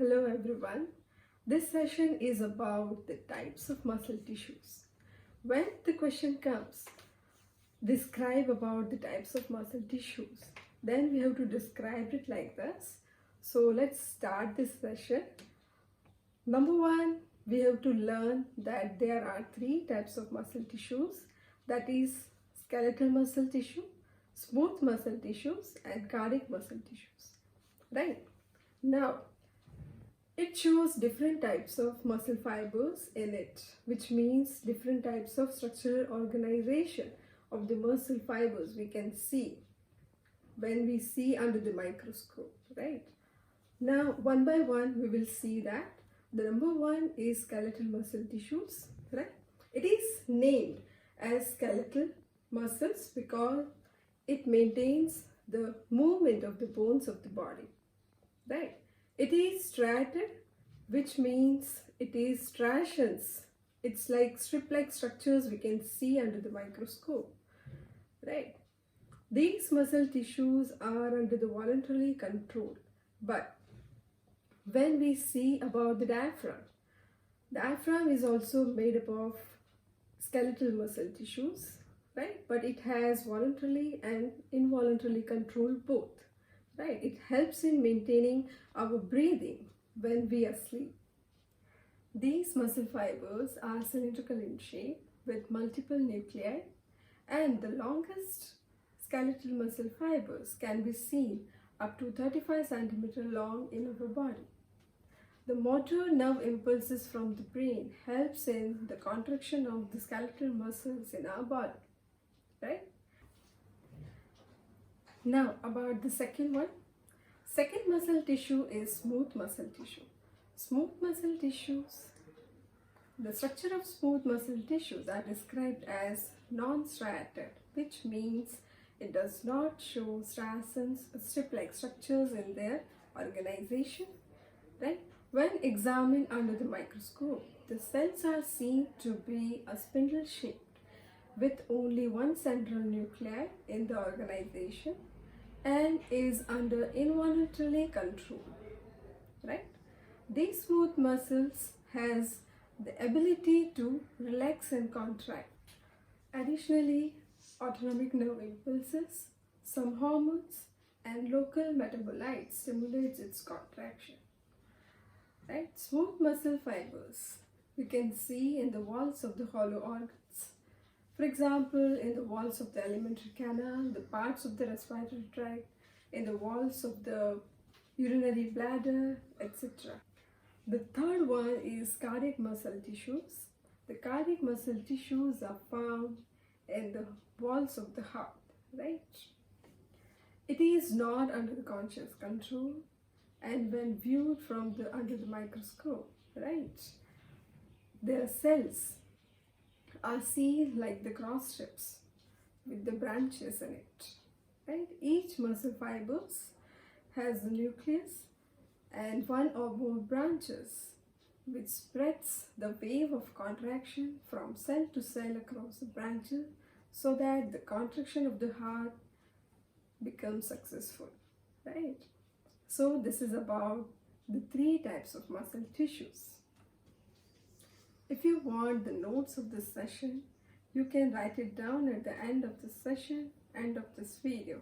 Hello everyone. This session is about the types of muscle tissues. When the question comes, describe about the types of muscle tissues, then we have to describe it like this. So let's start this session. Number one, we have to learn that there are three types of muscle tissues, that is skeletal muscle tissue, smooth muscle tissues and cardiac muscle tissues. Right? Now, it shows different types of muscle fibers in it, which means different types of structural organization of the muscle fibers we can see when we see under the microscope, right? Now, one by one, we will see that the number one is skeletal muscle tissues, right? It is named as skeletal muscles because it maintains the movement of the bones of the body, right? It is striated, which means it is striations. It's like strip-like structures we can see under the microscope, right? These muscle tissues are under the voluntarily control. But when we see about the diaphragm is also made up of skeletal muscle tissues, right? But it has voluntarily and involuntarily control both. Right, it helps in maintaining our breathing when we are asleep. These muscle fibers are cylindrical in shape with multiple nuclei, and the longest skeletal muscle fibers can be seen up to 35 cm long in our body. The motor nerve impulses from the brain helps in the contraction of the skeletal muscles in our body, right? Now about the second one. Second muscle tissue is smooth muscle tissue. Smooth muscle tissues, the structure of smooth muscle tissues are described as non-striated, which means it does not show striations or strip-like structures in their organization, right? When examined under the microscope, the cells are seen to be a spindle shaped with only one central nuclei in the organization and is under involuntary control, right? These smooth muscles has the ability to relax and contract. Additionally, autonomic nerve impulses, some hormones and local metabolites stimulates its contraction, right? Smooth muscle fibers you can see in the walls of the hollow organs. For example, in the walls of the alimentary canal, the parts of the respiratory tract, in the walls of the urinary bladder, etc. The third one is cardiac muscle tissues. The cardiac muscle tissues are found in the walls of the heart, right? It is not under the conscious control, and when viewed from under the microscope, right, their cells are seen like the cross strips with the branches in it, right? Each muscle fibers has a nucleus and one or more branches which spreads the wave of contraction from cell to cell across the branches so that the contraction of the heart becomes successful, right? So this is about the three types of muscle tissues. If you want the notes of this session, you can write it down at the end of the session, end of this video.